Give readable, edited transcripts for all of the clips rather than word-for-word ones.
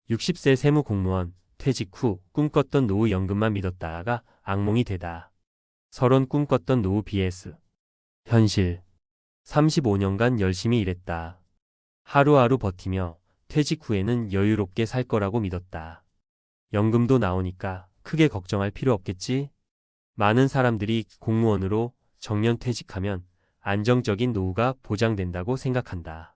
60세 세무공무원, 퇴직 후 꿈꿨던 노후 연금만 믿었다가 악몽이 되다. 서론 꿈꿨던 노후 vs 현실. 35년간 열심히 일했다. 하루하루 버티며 퇴직 후에는 여유롭게 살 거라고 믿었다. 연금도 나오니까 크게 걱정할 필요 없겠지? 많은 사람들이 공무원으로 정년퇴직하면 안정적인 노후가 보장된다고 생각한다.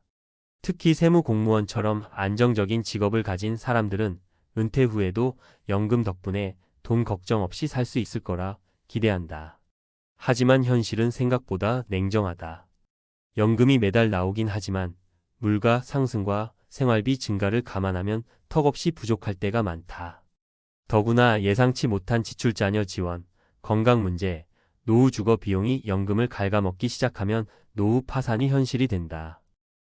특히 세무공무원처럼 안정적인 직업을 가진 사람들은 은퇴 후에도 연금 덕분에 돈 걱정 없이 살 수 있을 거라 기대한다. 하지만 현실은 생각보다 냉정하다. 연금이 매달 나오긴 하지만 물가 상승과 생활비 증가를 감안하면 턱없이 부족할 때가 많다. 더구나 예상치 못한 지출, 자녀 지원, 건강 문제, 노후 주거 비용이 연금을 갉아먹기 시작하면 노후 파산이 현실이 된다.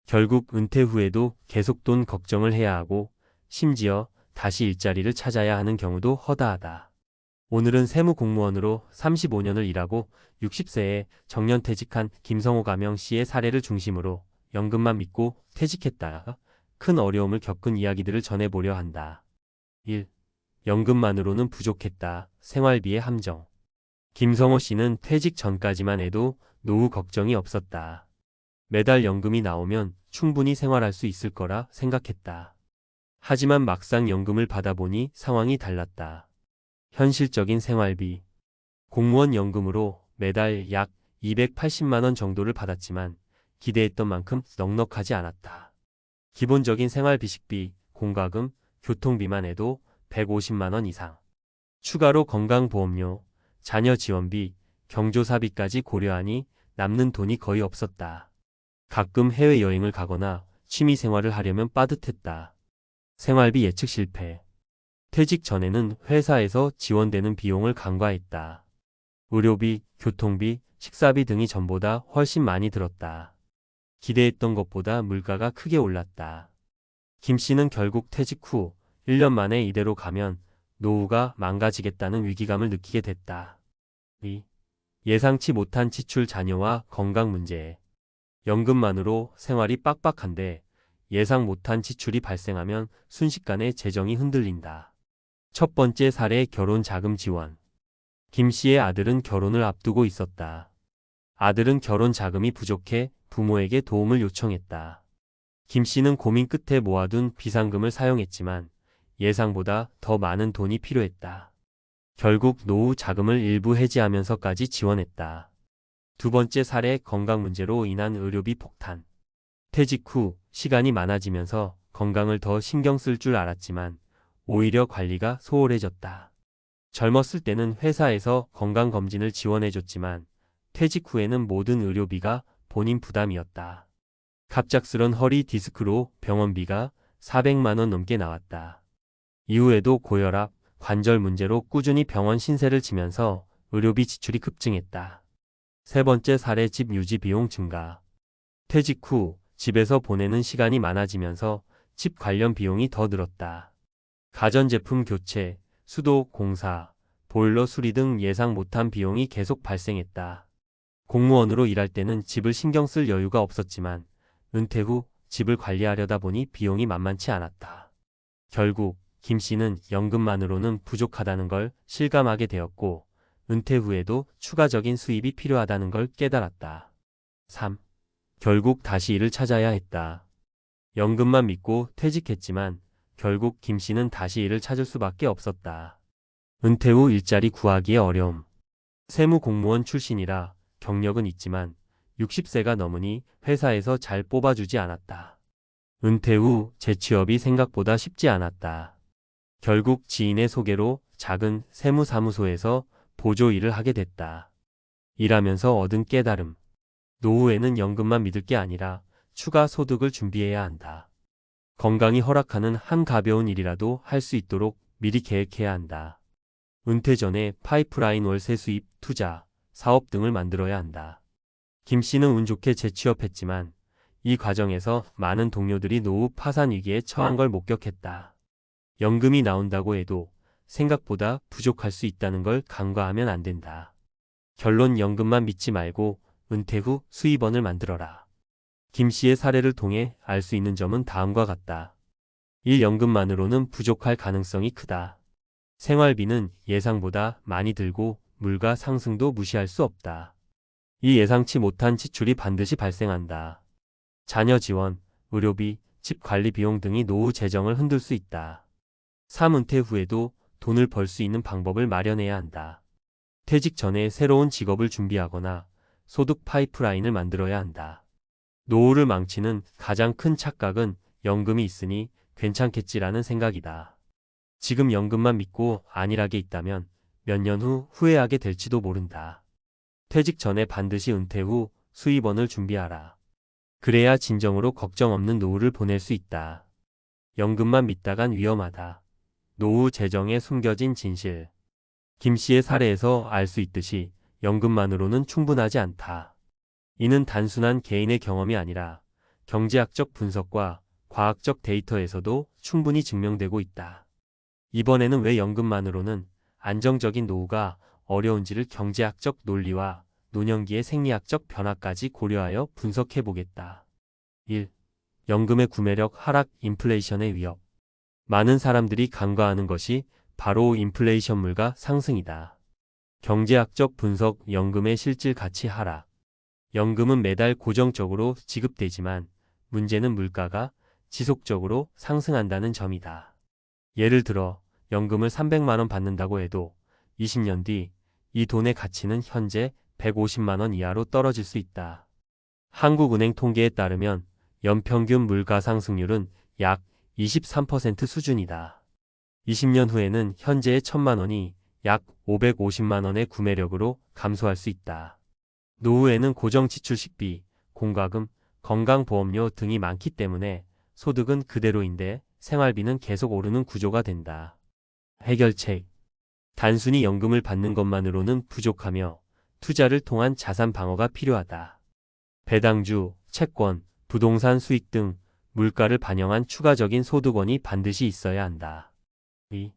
결국 은퇴 후에도 계속 돈 걱정을 해야 하고 심지어 다시 일자리를 찾아야 하는 경우도 허다하다. 오늘은 세무공무원으로 35년을 일하고 60세에 정년퇴직한 김성호 가명 씨의 사례를 중심으로 연금만 믿고 퇴직했다가 큰 어려움을 겪은 이야기들을 전해보려 한다. 1. 연금만으로는 부족했다. 생활비의 함정. 김성호 씨는 퇴직 전까지만 해도 노후 걱정이 없었다. 매달 연금이 나오면 충분히 생활할 수 있을 거라 생각했다. 하지만 막상 연금을 받아보니 상황이 달랐다. 현실적인 생활비. 공무원 연금으로 매달 약 280만 원 정도를 받았지만 기대했던 만큼 넉넉하지 않았다. 기본적인 생활비식비, 공과금, 교통비만 해도 150만 원 이상. 추가로 건강보험료, 자녀 지원비, 경조사비까지 고려하니 남는 돈이 거의 없었다. 가끔 해외여행을 가거나 취미생활을 하려면 빠듯했다. 생활비 예측 실패. 퇴직 전에는 회사에서 지원되는 비용을 간과했다. 의료비, 교통비, 식사비 등이 전보다 훨씬 많이 들었다. 기대했던 것보다 물가가 크게 올랐다. 김 씨는 결국 퇴직 후 1년 만에 이대로 가면 노후가 망가지겠다는 위기감을 느끼게 됐다. 2. 예상치 못한 지출, 자녀와 건강 문제. 연금만으로 생활이 빡빡한데 예상 못한 지출이 발생하면 순식간에 재정이 흔들린다. 첫 번째 사례, 결혼 자금 지원. 김 씨의 아들은 결혼을 앞두고 있었다. 아들은 결혼 자금이 부족해 부모에게 도움을 요청했다. 김 씨는 고민 끝에 모아둔 비상금을 사용했지만 예상보다 더 많은 돈이 필요했다. 결국 노후 자금을 일부 해지하면서까지 지원했다. 두 번째 사례, 건강 문제로 인한 의료비 폭탄. 퇴직 후 시간이 많아지면서 건강을 더 신경 쓸 줄 알았지만 오히려 관리가 소홀해졌다. 젊었을 때는 회사에서 건강검진을 지원해줬지만 퇴직 후에는 모든 의료비가 본인 부담이었다. 갑작스런 허리 디스크로 병원비가 400만 원 넘게 나왔다. 이후에도 고혈압, 관절 문제로 꾸준히 병원 신세를 지면서 의료비 지출이 급증했다. 세 번째 사례, 집 유지 비용 증가. 퇴직 후 집에서 보내는 시간이 많아지면서 집 관련 비용이 더 늘었다. 가전제품 교체, 수도 공사, 보일러 수리 등 예상 못한 비용이 계속 발생했다. 공무원으로 일할 때는 집을 신경 쓸 여유가 없었지만 은퇴 후 집을 관리하려다 보니 비용이 만만치 않았다. 결국 김 씨는 연금만으로는 부족하다는 걸 실감하게 되었고 은퇴 후에도 추가적인 수입이 필요하다는 걸 깨달았다. 3. 결국 다시 일을 찾아야 했다. 연금만 믿고 퇴직했지만 결국 김 씨는 다시 일을 찾을 수밖에 없었다. 은퇴 후 일자리 구하기의 어려움. 세무공무원 출신이라 경력은 있지만 60세가 넘으니 회사에서 잘 뽑아주지 않았다. 은퇴 후 재취업이 생각보다 쉽지 않았다. 결국 지인의 소개로 작은 세무사무소에서 보조 일을 하게 됐다. 일하면서 얻은 깨달음. 노후에는 연금만 믿을 게 아니라 추가 소득을 준비해야 한다. 건강이 허락하는 한 가벼운 일이라도 할 수 있도록 미리 계획해야 한다. 은퇴 전에 파이프라인, 월세 수입, 투자, 사업 등을 만들어야 한다. 김 씨는 운 좋게 재취업했지만 이 과정에서 많은 동료들이 노후 파산 위기에 처한 걸 목격했다. 연금이 나온다고 해도 생각보다 부족할 수 있다는 걸 간과하면 안 된다. 결론, 연금만 믿지 말고 은퇴 후 수입원을 만들어라. 김 씨의 사례를 통해 알 수 있는 점은 다음과 같다. 일 연금만으로는 부족할 가능성이 크다. 생활비는 예상보다 많이 들고 물가 상승도 무시할 수 없다. 이 예상치 못한 지출이 반드시 발생한다. 자녀 지원, 의료비, 집 관리 비용 등이 노후 재정을 흔들 수 있다. 3. 은퇴 후에도 돈을 벌 수 있는 방법을 마련해야 한다. 퇴직 전에 새로운 직업을 준비하거나 소득 파이프라인을 만들어야 한다. 노후를 망치는 가장 큰 착각은 연금이 있으니 괜찮겠지라는 생각이다. 지금 연금만 믿고 안일하게 있다면 몇 년 후 후회하게 될지도 모른다. 퇴직 전에 반드시 은퇴 후 수입원을 준비하라. 그래야 진정으로 걱정 없는 노후를 보낼 수 있다. 연금만 믿다간 위험하다. 노후 재정에 숨겨진 진실. 김 씨의 사례에서 알 수 있듯이 연금만으로는 충분하지 않다. 이는 단순한 개인의 경험이 아니라 경제학적 분석과 과학적 데이터에서도 충분히 증명되고 있다. 이번에는 왜 연금만으로는 안정적인 노후가 어려운지를 경제학적 논리와 노년기의 생리학적 변화까지 고려하여 분석해 보겠다. 1. 연금의 구매력 하락 인플레이션의 위협. 많은 사람들이 간과하는 것이 바로 인플레이션 물가 상승이다. 경제학적 분석 연금의 실질 가치 하락. 연금은 매달 고정적으로 지급되지만 문제는 물가가 지속적으로 상승한다는 점이다. 예를 들어 연금을 300만 원 받는다고 해도 20년 뒤 이 돈의 가치는 현재 150만 원 이하로 떨어질 수 있다. 한국은행 통계에 따르면 연평균 물가 상승률은 약 23% 수준이다. 20년 후에는 현재의 1,000만 원이 약 550만 원의 구매력으로 감소할 수 있다. 노후에는 고정 지출 식비, 공과금, 건강보험료 등이 많기 때문에 소득은 그대로인데 생활비는 계속 오르는 구조가 된다. 해결책. 단순히 연금을 받는 것만으로는 부족하며 투자를 통한 자산 방어가 필요하다. 배당주, 채권, 부동산 수익 등 물가를 반영한 추가적인 소득원이 반드시 있어야 한다. 2.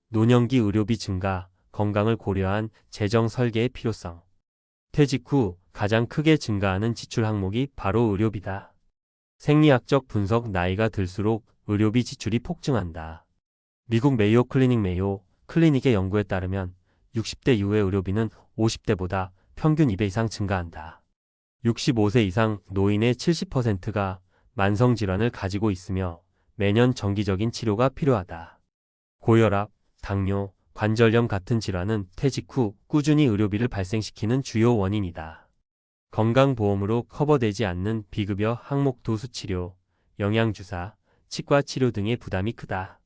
노년기 의료비 증가, 건강을 고려한 재정 설계의 필요성. 퇴직 후 가장 크게 증가하는 지출 항목이 바로 의료비다. 생리학적 분석 나이가 들수록 의료비 지출이 폭증한다. 미국 메이오 클리닉의 연구에 따르면 60대 이후의 의료비는 50대보다 평균 2배 이상 증가한다. 65세 이상 노인의 70%가 만성질환을 가지고 있으며 매년 정기적인 치료가 필요하다. 고혈압, 당뇨, 관절염 같은 질환은 퇴직 후 꾸준히 의료비를 발생시키는 주요 원인이다. 건강보험으로 커버되지 않는 비급여 항목 도수치료, 영양주사, 치과치료 등의 부담이 크다.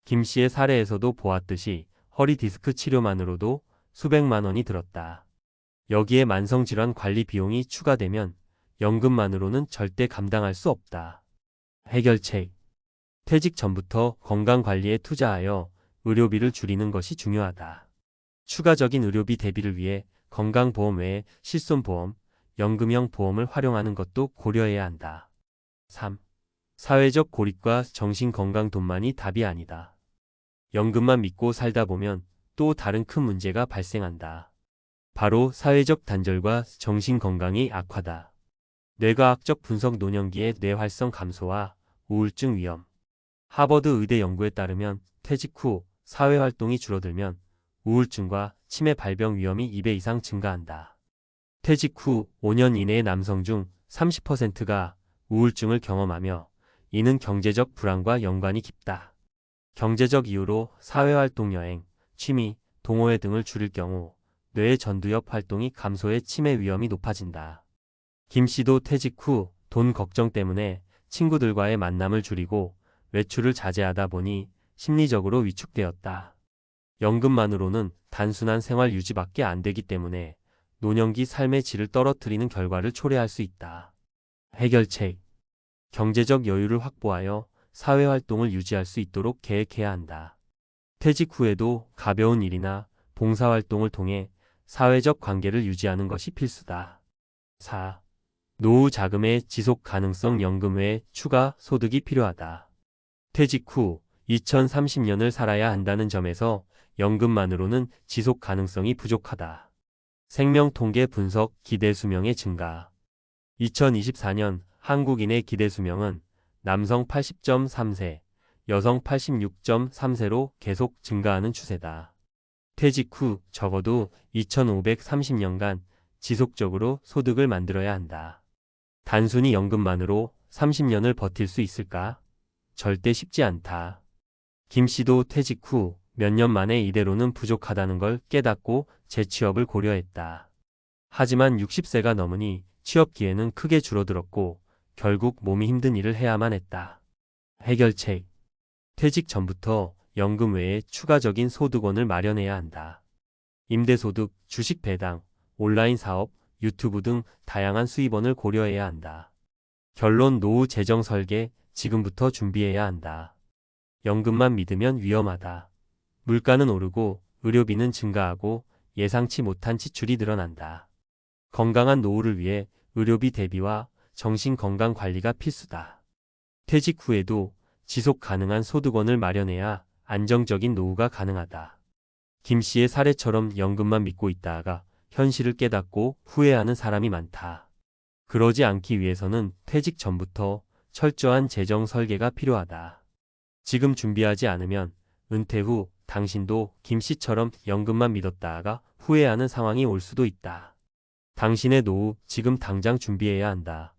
김 씨의 사례에서도 보았듯이 허리 디스크 치료만으로도 수백만 원이 들었다. 여기에 만성질환 관리 비용이 추가되면 연금만으로는 절대 감당할 수 없다. 해결책. 퇴직 전부터 건강관리에 투자하여 의료비를 줄이는 것이 중요하다. 추가적인 의료비 대비를 위해 건강보험 외에 실손보험, 연금형 보험을 활용하는 것도 고려해야 한다. 3. 사회적 고립과 정신건강 돈만이 답이 아니다. 연금만 믿고 살다 보면 또 다른 큰 문제가 발생한다. 바로 사회적 단절과 정신건강이 악화다. 뇌과학적 분석 노년기의 뇌활성 감소와 우울증 위험. 하버드 의대 연구에 따르면 퇴직 후 사회활동이 줄어들면 우울증과 치매 발병 위험이 2배 이상 증가한다. 퇴직 후 5년 이내의 남성 중 30%가 우울증을 경험하며 이는 경제적 불안과 연관이 깊다. 경제적 이유로 사회활동 여행, 취미, 동호회 등을 줄일 경우 뇌의 전두엽 활동이 감소해 치매 위험이 높아진다. 김 씨도 퇴직 후 돈 걱정 때문에 친구들과의 만남을 줄이고 외출을 자제하다 보니 심리적으로 위축되었다. 연금만으로는 단순한 생활 유지밖에 안 되기 때문에 노년기 삶의 질을 떨어뜨리는 결과를 초래할 수 있다. 해결책. 경제적 여유를 확보하여 사회활동을 유지할 수 있도록 계획해야 한다. 퇴직 후에도 가벼운 일이나 봉사활동을 통해 사회적 관계를 유지하는 것이 필수다. 4. 노후 자금의 지속 가능성 연금 외에 추가 소득이 필요하다. 퇴직 후 2030년을 살아야 한다는 점에서 연금만으로는 지속 가능성이 부족하다. 생명통계 분석 기대 수명의 증가. 2024년 한국인의 기대 수명은 남성 80.3세, 여성 86.3세로 계속 증가하는 추세다. 퇴직 후 적어도 2530년간 지속적으로 소득을 만들어야 한다. 단순히 연금만으로 30년을 버틸 수 있을까? 절대 쉽지 않다. 김 씨도 퇴직 후 몇 년 만에 이대로는 부족하다는 걸 깨닫고 재취업을 고려했다. 하지만 60세가 넘으니 취업 기회는 크게 줄어들었고 결국 몸이 힘든 일을 해야만 했다. 해결책. 퇴직 전부터 연금 외에 추가적인 소득원을 마련해야 한다. 임대소득, 주식 배당, 온라인 사업, 유튜브 등 다양한 수입원을 고려해야 한다. 결론 노후 재정 설계 지금부터 준비해야 한다. 연금만 믿으면 위험하다. 물가는 오르고 의료비는 증가하고 예상치 못한 지출이 늘어난다. 건강한 노후를 위해 의료비 대비와 정신건강 관리가 필수다. 퇴직 후에도 지속 가능한 소득원을 마련해야 안정적인 노후가 가능하다. 김 씨의 사례처럼 연금만 믿고 있다가 현실을 깨닫고 후회하는 사람이 많다. 그러지 않기 위해서는 퇴직 전부터 철저한 재정 설계가 필요하다. 지금 준비하지 않으면 은퇴 후 당신도 김 씨처럼 연금만 믿었다가 후회하는 상황이 올 수도 있다. 당신의 노후 지금 당장 준비해야 한다.